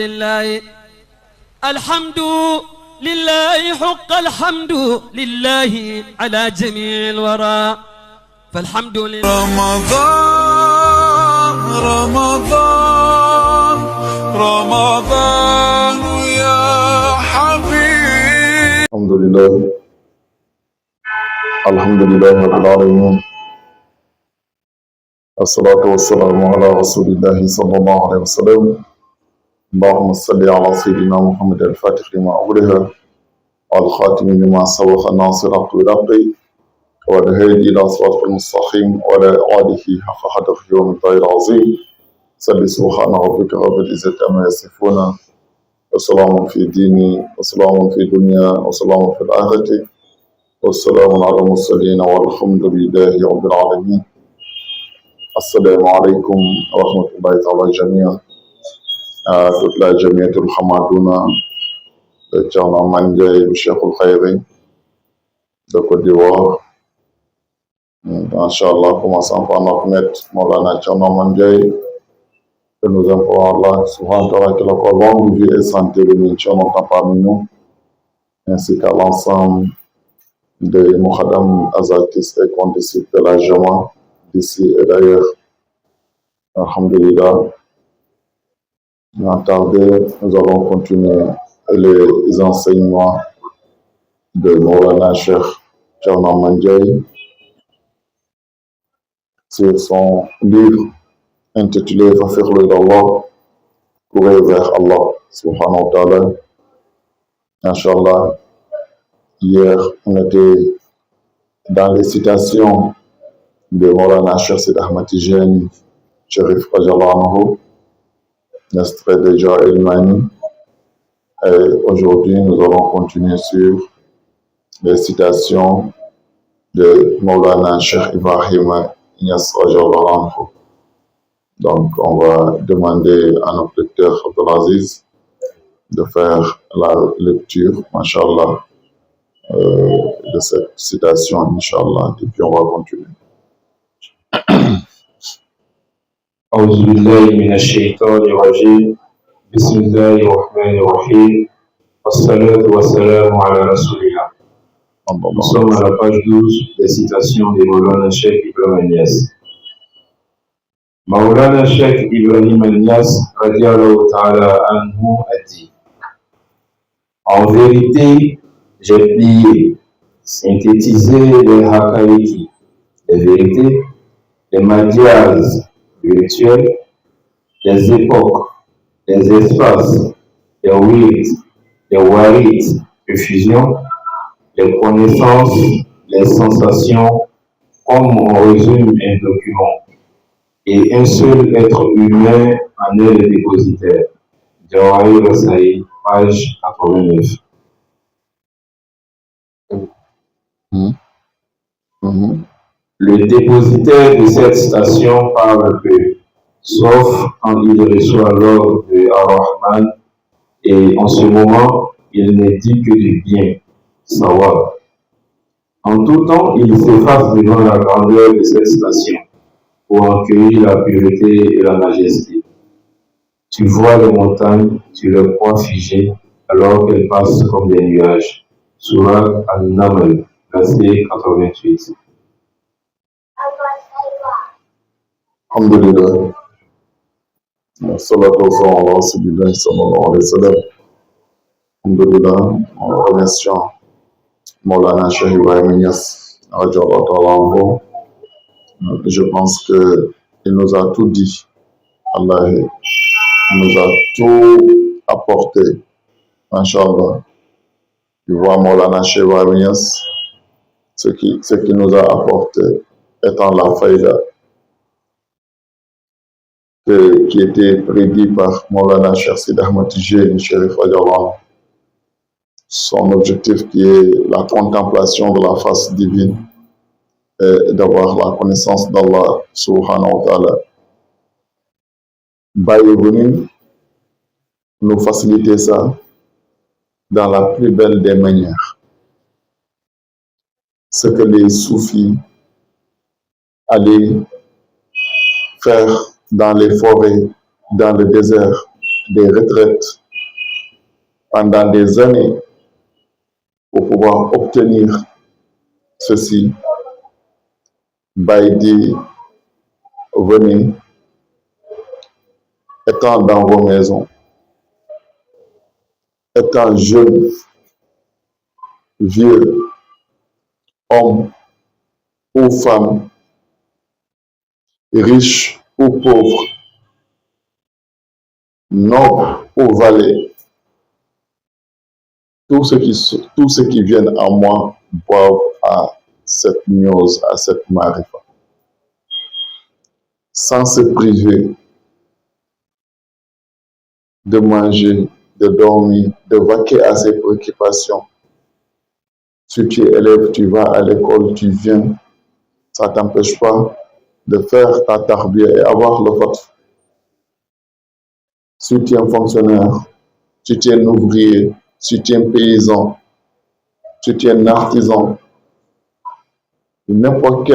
لله الحمد لله حق الحمد لله على جميع الورى فالحمد لله رمضان رمضان رمضان يا حبيب الحمد لله رب العالمين الصلاة والسلام على رسول الله صلى الله عليه وسلم اللهم صل على سيدنا محمد الفاتح لما أغلق والخاتم لما سبق الناصر بالحق والهادي إلى صراط المستقيم وعلى آله حق قدره ومقداره العظيم سبح سبحان ربك رب العزة عما يصفون وسلام في الدين وسلام في الدنيا وسلام في الآخرة والسلام على المرسلين والحمد لله رب العالمين. Assalamu alaikum wa rahmatullahi ta'ala jamia. Toute la jamiatul Hamadouna de Tcherna Mandjaye, le Cheikh Al-Khayri de Côte d'Ivoire. Inch'Allah, commençons par notre maître Maulana Tcherna Mandjaye, que nous implorons Allah subhanahu wa ta'ala que la longue vie et santé de Tcherna parmi nous, ainsi qu'à l'ensemble des Moukhadam Azatis et condisciples de la Jama d'ici et d'ailleurs. Alhamdulillah. Sans tarder, nous allons continuer les enseignements de Maulana Cheikh Tcherna Mandjaye sur son livre intitulé Fafirlu d'Allah, courir vers Allah subhanahu wa ta'ala. Inch'Allah, hier on était dans les citations de Maulana Cheikh Sidi Ahmad Tijani Cherif Qajallahu, l'extrait de Jawahir al-Ma'ani. Et aujourd'hui, nous allons continuer sur les citations de Maulana Cheikh Ibrahim Niass Qajallahu. Donc, on va demander à notre lecteur Abdelaziz de faire la lecture, Masha'Allah, de cette citation, Inch'Allah, et puis on va continuer. أعوذ بالله من الشيطان الرجيم بسم الله الرحمن الرحيم والصلاة والسلام على رسول الله. Nous sommes à la page 12 des citations de Maulana Cheikh Ibrahim Niass. Maulana Cheikh Ibrahim Niass radiallahu ta'ala anhu a dit: en vérité, j'ai plié, synthétisé les hakaïki, les vérités, les madias virtuels, les époques, les espaces, les wirs, les warit, les fusions, les connaissances, les sensations, comme on résume un document, et un seul être humain en est le dépositaire. Jawahir al-Saïd, page 89. Le dépositaire de cette station parle peu, sauf quand il reçoit l'ordre de Ar-Rahman, et en ce moment, il ne dit que du bien, sawab. En tout temps, il s'efface devant la grandeur de cette station, pour en cueillir la pureté et la majesté. Tu vois les montagnes, tu les crois figées, alors qu'elles passent comme des nuages. Surat An-Naml, verset 88. Alhamdulillah. Salatu wa ala Rasulillah sallallahu alayhi wa sallam. Alhamdulillah. En remerciant Maulana Cheikh Ibrahim Niass, je pense qu'il nous a tout dit. Allah nous a tout apporté. Inch'Allah. Tu vois Maulana Cheikh Ibrahim Niass, ce qui nous a apporté étant la faïda qui était prédit par Maulana Cheikh Sidi Ahmad Tijani Cherif Qajallahu. Son objectif qui est la contemplation de la face divine et d'avoir la connaissance d'Allah subhanahu wa ta'ala. Baye venu nous faciliter ça dans la plus belle des manières. Ce que les soufis allaient faire dans les forêts, dans le désert, des retraites pendant des années pour pouvoir obtenir ceci. Baïdi, venez, étant dans vos maisons, étant jeune, vieux, homme ou femme, riche ou pauvre, noble ou valet, tous ceux qui viennent à moi boivent à cette gnose, à cette marifa, sans se priver de manger, de dormir, de vaquer à ses préoccupations. Si tu es élève, tu vas à l'école, tu viens, ça ne t'empêche pas de faire ta tarbiya et avoir le fatwa. Si tu es un fonctionnaire, si tu es un ouvrier, si tu es un paysan, si tu es un artisan, n'importe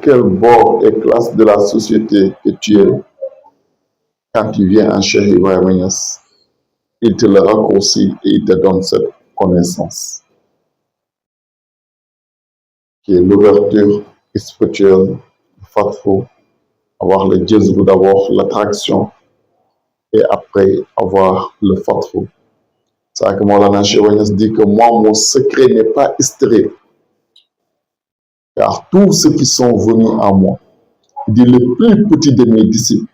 quel bord et classe de la société que tu es, quand tu viens en Cheikh Ibrahima Niass, il te le raccourcit et il te donne cette connaissance, qui est l'ouverture spirituelle, le fatwa, avoir le jazb d'abord, l'attraction, et après avoir le fatwa. C'est ça que Maulana Cheikh Ibrahima Niass dit que moi, mon secret n'est pas hystérique. Car tous ceux qui sont venus à moi, il dit le plus petit de mes disciples,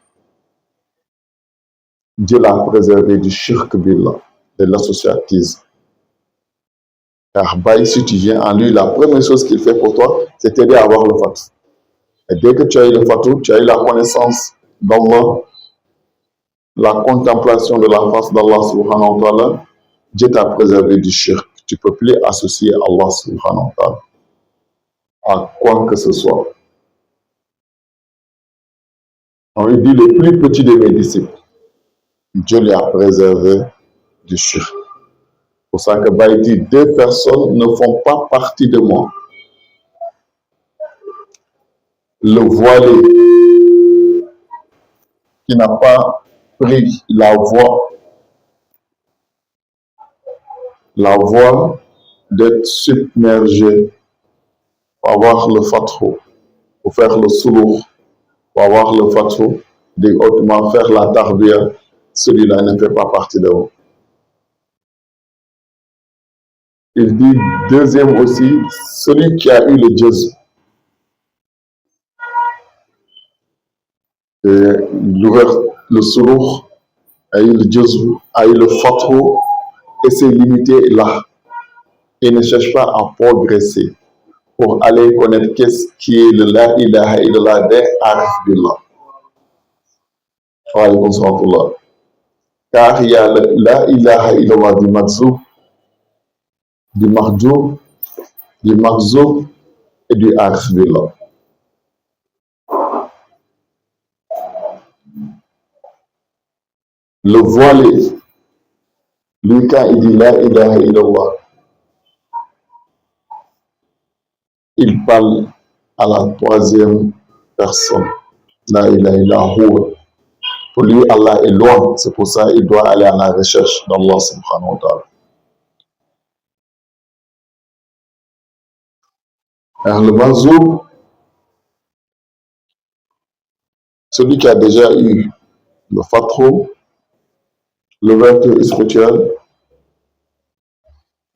Dieu l'a préservé du shirk billah, de l'associatisme. Car Baï, si tu viens en lui, la première chose qu'il fait pour toi, c'est t'aider à avoir le fatwa. Et dès que tu as eu le fatwa, tu as eu la connaissance d'Allah, la contemplation de la face d'Allah subhanahu wa ta'ala, Dieu t'a préservé du shirk. Tu ne peux plus associer Allah subhanahu wa ta'ala à quoi que ce soit. On lui dit le plus petit de mes disciples, Dieu les a préservés du shirk. C'est pour ça que Baï dit, deux personnes ne font pas partie de moi. Le voilé qui n'a pas pris la voie d'être submergé pour avoir le fatwa, pour faire le suluk, pour avoir le fatwa, de hautement faire la tarbiya, celui-là ne fait pas partie de vous. Il dit, deuxième aussi, celui qui a eu le jazb, le suluk, a eu le jazb, a eu le fatwa, et s'est limité là, et ne cherche pas à progresser pour aller connaître qu'est-ce qui est le la ilaha illallah des arif billah. Car il y a le la ilaha illallah du Makzoub, du Mahjoub, du Makzoub et du arif billah. Le voilé, lui, quand il dit la ilaha illallah, il parle à la troisième personne. La ilaha illallah. Pour lui, Allah est loin. C'est pour ça qu'il doit aller à la recherche d'Allah subhanahu wa ta'ala. Alors, le Manzoub, celui qui a déjà eu le fatwa, l'ouverture spirituelle,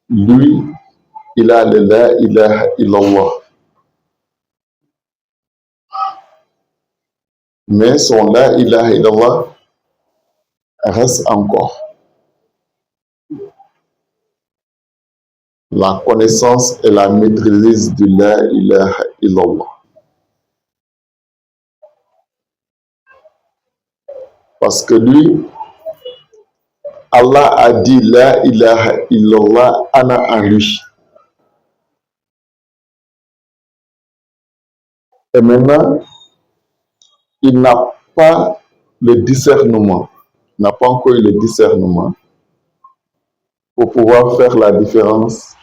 lui, il a le la ilaha illallah. Mais son la ilaha illallah reste encore la connaissance et la maîtrise du la ilaha illallah. Parce que lui, Allah a dit la ilaha illallah ana en lui. Et maintenant, il n'a pas le discernement, n'a pas encore eu le discernement pour pouvoir faire la différence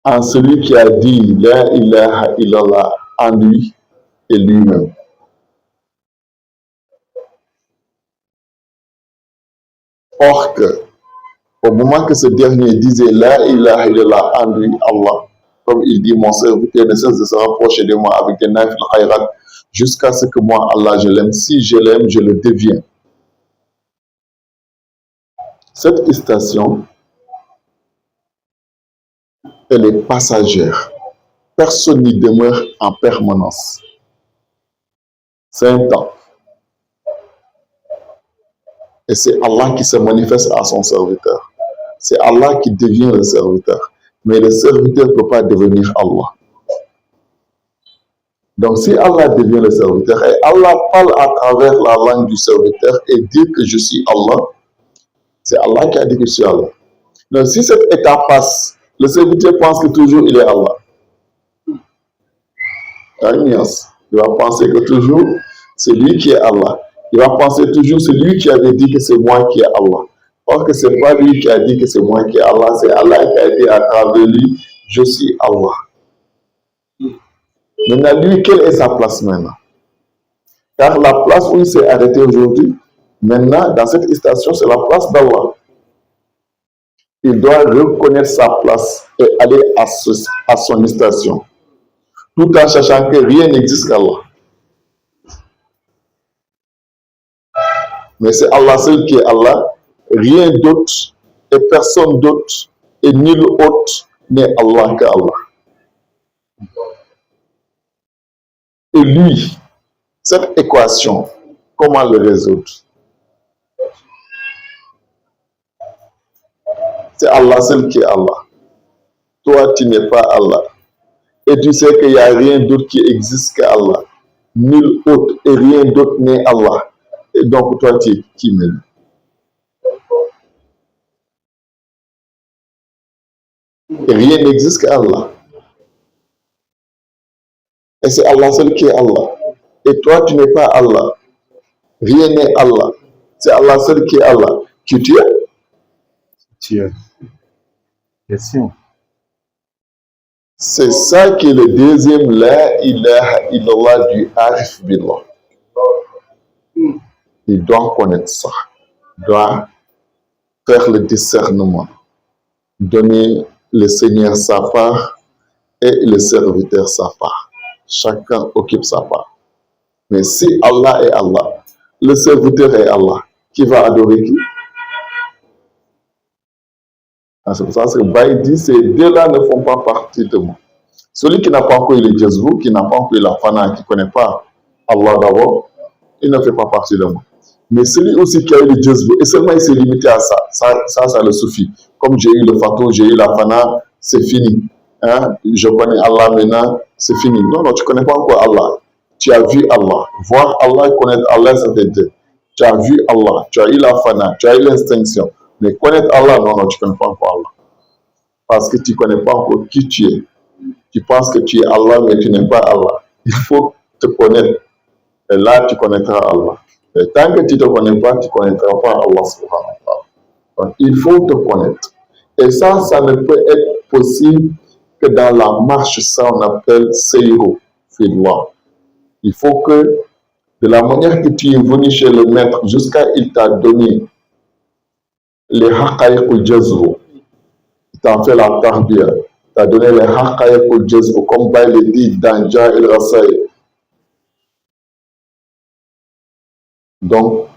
en celui qui a dit la ilaha illallah en lui et lui-même. Or que, au moment que ce dernier disait La ilaha illallah en lui, Allah, comme il dit, mon serviteur ne cesse de se rapprocher de moi avec des naifs khayrat jusqu'à ce que moi, Allah, je l'aime. Si je l'aime, je le deviens. Cette station, elle est passagère. Personne n'y demeure en permanence. C'est un temps. Et c'est Allah qui se manifeste à son serviteur. C'est Allah qui devient le serviteur. Mais le serviteur ne peut pas devenir Allah. Donc si Allah devient le serviteur et Allah parle à travers la langue du serviteur et dit que je suis Allah, c'est Allah qui a dit que je suis Allah. Donc si cette étape passe, le serviteur pense que toujours il est Allah. Il va penser que toujours c'est lui qui est Allah. Il va penser toujours c'est lui qui avait dit que c'est moi qui est Allah. Or que ce n'est pas lui qui a dit que c'est moi qui est Allah, c'est Allah qui a dit à travers lui, je suis Allah. Maintenant, lui, quelle est sa place maintenant? Car la place où il s'est arrêté aujourd'hui, maintenant, dans cette station, c'est la place d'Allah. Il doit reconnaître sa place et aller à son station, tout en sachant que rien n'existe qu'Allah. Mais c'est Allah seul qui est Allah, rien d'autre et personne d'autre et nul autre n'est Allah qu'Allah. Et lui, cette équation, comment le résoudre? C'est Allah seul qui est Allah. Toi, tu n'es pas Allah. Et tu sais qu'il n'y a rien d'autre qui existe qu'Allah. Nul autre et rien d'autre n'est Allah. Et donc, toi, tu es qui même? Et rien n'existe qu'Allah. Et c'est Allah seul qui est Allah. Et toi, tu n'es pas Allah. Rien n'est Allah. C'est Allah seul qui est Allah. Tu es? Tu es. Question. C'est ça qui est le deuxième La ilaha illallah du Arif Billah. Il doit connaître ça. Il doit faire le discernement. Donner le Seigneur sa part et le serviteur sa part. Chacun occupe sa part. Mais si Allah est Allah, le serviteur est Allah, qui va adorer qui? C'est pour ça que Baï dit, ces deux-là ne font pas partie de moi. Celui qui n'a pas encore eu le Jazbou, qui n'a pas encore eu la Fana, qui ne connaît pas Allah d'abord, il ne fait pas partie de moi. Mais celui aussi qui a eu le Jazbou, et seulement il s'est limité à ça, ça le suffit. Comme j'ai eu le Fatou, j'ai eu la Fana, c'est fini. Hein? Je connais Allah maintenant, c'est fini. Non, tu ne connais pas encore Allah. Tu as vu Allah. Voir Allah et connaître Allah, ça fait deux. Tu as vu Allah, tu as eu la Fana, tu as eu l'extinction. Mais connaître Allah, non, tu ne connais pas encore Allah. Parce que tu ne connais pas encore qui tu es. Tu penses que tu es Allah, mais tu n'es pas Allah. Il faut te connaître. Et là, tu connaîtras Allah. Et tant que tu ne te connais pas, tu ne connaîtras pas Allah subhanahu wa ta'ala. Donc, il faut te connaître. Et ça ne peut être possible que dans la marche, ça on appelle Seyru Fillah. Il faut que, de la manière que tu es venu chez le maître, jusqu'à il t'a donné les haqaïq al-jazbu, il t'a fait la tarbiya, il t'a donné les haqaïq al-jazbu, comme Baï le dit dans Ja el-Rasaï. Donc,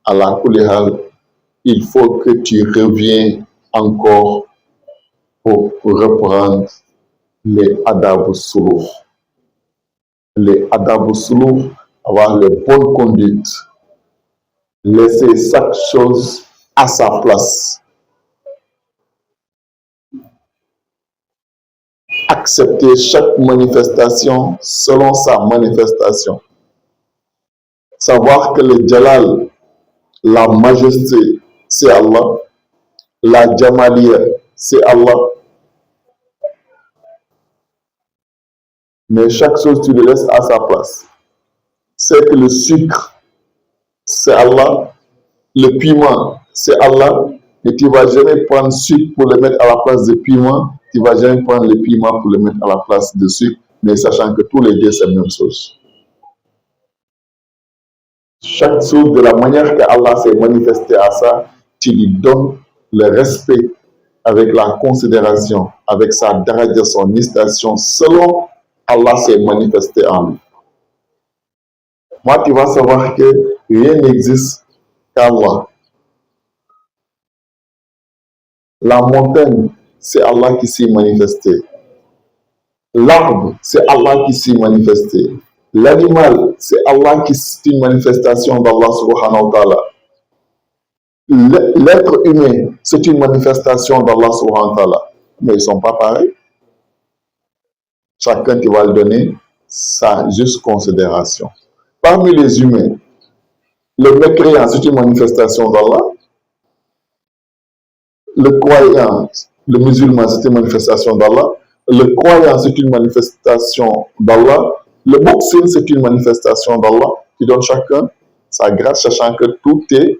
à la kulihal, il faut que tu reviens encore pour reprendre les adab suluk. Les adab suluk, avoir les bonnes conduites, laisser chaque chose à sa place. Accepter chaque manifestation selon sa manifestation. Savoir que le Jalal, la majesté, c'est Allah. La Jamaliya, c'est Allah. Mais chaque chose, tu le laisses à sa place. C'est que le sucre, c'est Allah. Le piment, c'est Allah. Mais tu ne vas jamais prendre sucre pour le mettre à la place de piment. Tu ne vas jamais prendre le piment pour le mettre à la place de sucre. Mais sachant que tous les deux, c'est la même chose. Chaque chose, de la manière que Allah s'est manifesté à ça, tu lui donnes le respect avec la considération, avec sa daraja, son station, selon Allah s'est manifesté en lui. Moi, tu vas savoir que rien n'existe qu'Allah. La montagne, c'est Allah qui s'est manifesté. L'arbre, c'est Allah qui s'est manifesté. L'animal, c'est Allah qui est une manifestation d'Allah subhanahu wa ta'ala. L'être humain, c'est une manifestation d'Allah subhanahu wa ta'ala. Mais ils ne sont pas pareils. Chacun qui va le donner sa juste considération. Parmi les humains, le mécréant, c'est une manifestation d'Allah. Le croyant, le musulman, c'est une manifestation d'Allah. Le croyant, c'est une manifestation d'Allah. Le muhsin, c'est une manifestation d'Allah qui donne chacun sa grâce, sachant que tout est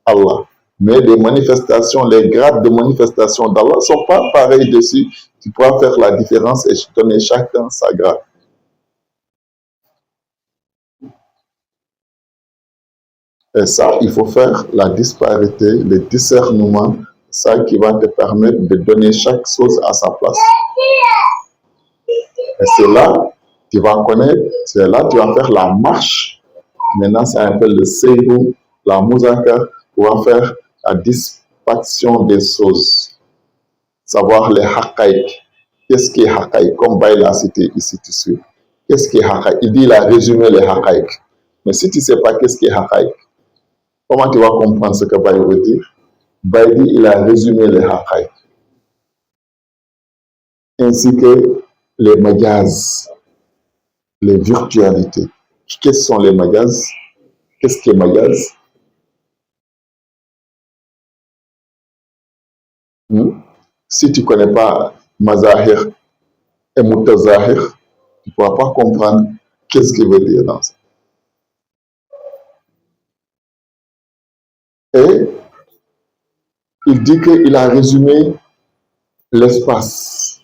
Allah. Mais les manifestations, les grades de manifestation d'Allah ne sont pas pareils dessus. Tu pourras faire la différence et donner chacun sa grade. Et ça, il faut faire la disparité, le discernement, ça qui va te permettre de donner chaque chose à sa place. Et c'est là, tu vas connaître, c'est là tu vas faire la marche. Maintenant, c'est un peu le seyrou, la mouzaka, pour faire la disparition des choses. Savoir les haqaïq. Qu'est-ce qui est haqaïq? Comme Baï l'a cité ici tout de suite. Qu'est-ce qui est haqaïq? Il dit, il a résumé les haqaïq. Mais si tu ne sais pas qu'est-ce qui est haqaïq, comment tu vas comprendre ce que Baï veut dire? Baï dit, il a résumé les haqaïq. Ainsi que les magaz, les virtualités. Qu'est-ce sont les magaz? Qu'est-ce qui est magaz? Si tu ne connais pas mazahir et mutazahir, tu ne pourras pas comprendre qu'est-ce qu'il veut dire dans ça. Et il dit qu'il a résumé l'espace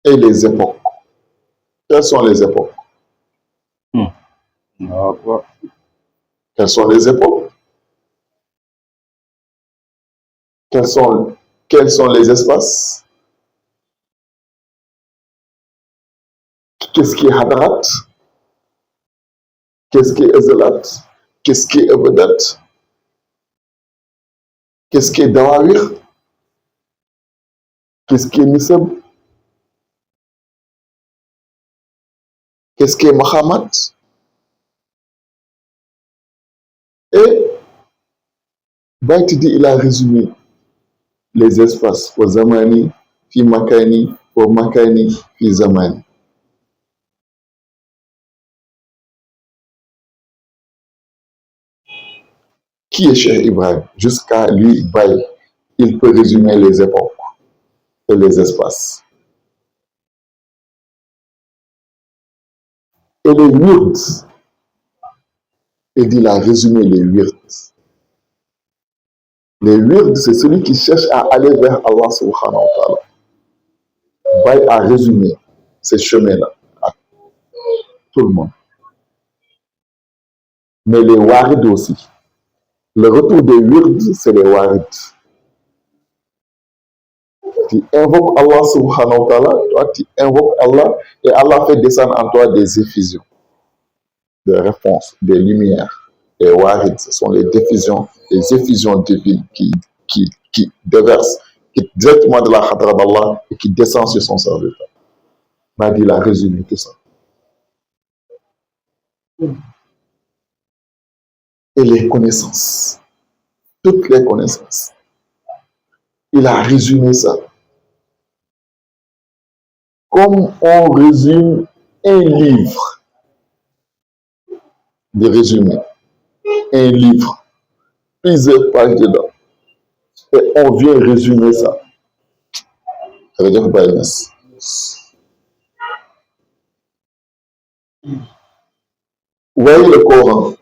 et les époques. Quelles sont les époques? Quelles sont les époques? Quels sont les espaces? Qu'est-ce qui est Hadrat? Qu'est-ce qui est Ezelat? Qu'est-ce qui est Ebedat? Qu'est-ce qui est Dawawir? Qu'est-ce qui est Nisab? Qu'est-ce qui est Mahamat? Et Baïti dit, il a résumé les espaces pour Zamani, fi Makani, pour Makani, fi Zamani. Qui est Cheikh Ibrahim? Jusqu'à lui, Baï, il peut résumer les époques et les espaces. Et les wirds, il dit, il a résumé les wirds. Les wirds, c'est celui qui cherche à aller vers Allah subhanahu wa ta'ala. Baï a résumé ces chemins-là à tout le monde. Mais les warid aussi. Le retour des wirds, c'est les warid. Tu invoques Allah subhanahu wa ta'ala, toi tu invoques Allah et Allah fait descendre en toi des effusions, des réponses, des lumières. Les warid, ce sont les effusions divines qui déversent directement de la khadra d'Allah et qui descendent sur son serviteur. Mahdi, il a résumé tout ça. Et les connaissances, toutes les connaissances. Il a résumé ça. Comme on résume un livre, de résumé, un livre, plusieurs pages dedans, et on vient résumer ça. Ça veut dire que vous voyez le Coran.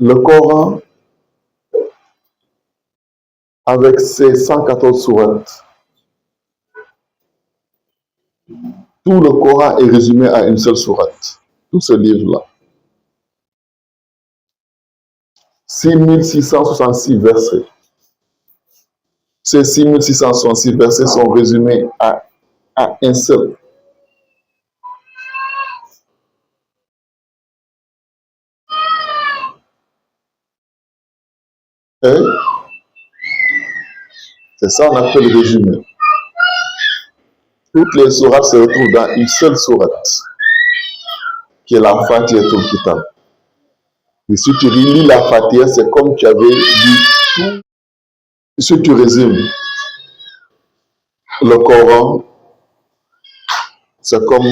Le Coran, avec ses 114 sourates. Tout le Coran est résumé à une seule sourate. Tout ce livre-là. 6666 versets. Ces 6666 versets sont résumés à un seul. Et c'est ça qu'on appelle le résumé. Toutes les sourates se retrouvent dans une seule sourate, qui est la Fatiha Tul Kitab. Et si tu relis la Fatiha, c'est comme tu avais lu tout. Si tu résumes le Coran, c'est comme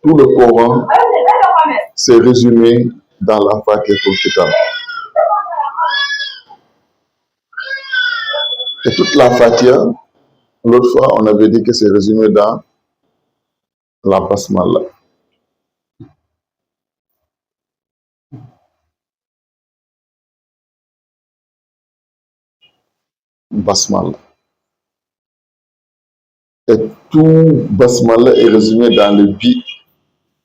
tout le Coran, c'est résumé dans la Fatiha Tul Kitab. Et toute la Fatiha, l'autre fois, on avait dit que c'est résumé dans la Basmala. Basmala. Et tout Basmala est résumé dans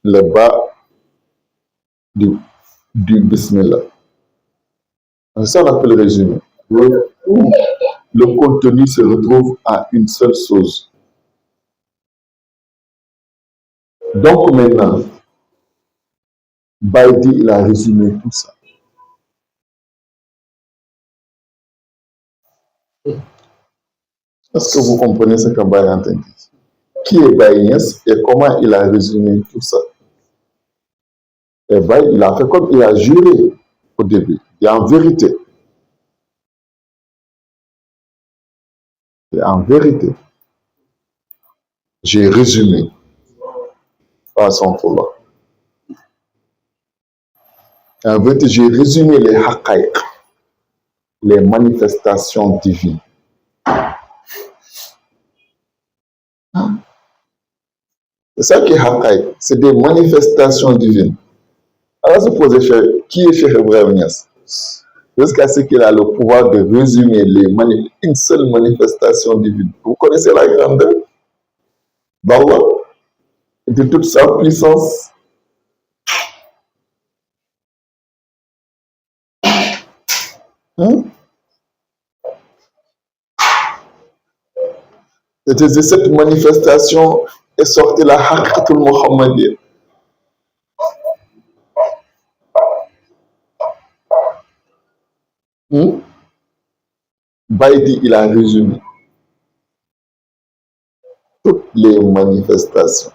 le bas du Bismillah. C'est ça qu'on appelle le résumé. Le contenu se retrouve à une seule chose. Donc maintenant, Baïdi, il a résumé tout ça. Est-ce que vous comprenez ce que Baïdi a entendu? Qui est Baïdi et comment il a résumé tout ça? Et Baïdi, il a fait comme il a juré au début. Et en vérité, j'ai résumé à son tour. En vérité, j'ai résumé les haqaïq, les manifestations divines. C'est ça qui est haqaïq, c'est des manifestations divines. Alors, se poser, qui est Cheikh Ibrahim Niass? Jusqu'à ce qu'il a le pouvoir de résumer une seule manifestation divine. Vous connaissez la grandeur d'Allah, de toute sa puissance. Et de cette manifestation est sortie la Haqqatul Muhammadiyya. Baïdi, il a résumé toutes les manifestations.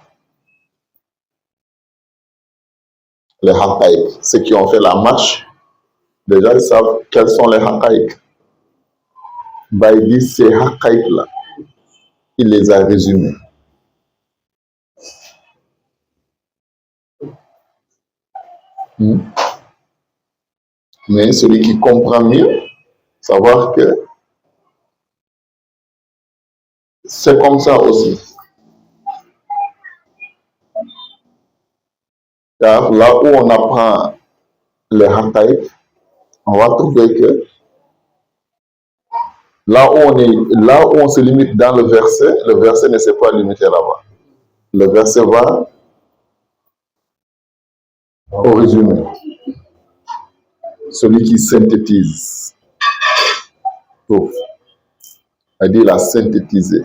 Les haqaïq, ceux qui ont fait la marche, déjà ils savent quels sont les haqaïq. Baïdi, ces haqaïq-là, il les a résumés. Mais celui qui comprend mieux, savoir que c'est comme ça aussi. Car là où on apprend les haqaïq, on va trouver que là où on se limite dans le verset ne s'est pas limité là-bas. Le verset va au résumé. Celui qui synthétise tout. C'est-à-dire, il a synthétisé.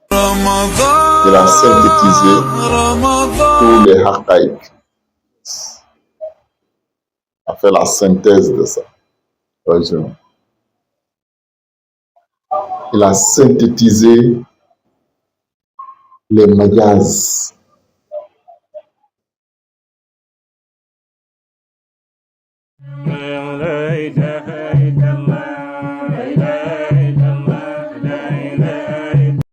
Il a synthétisé tous les haqaïq. Il a fait la synthèse de ça. Résumé. Il a synthétisé les majaz. لا إله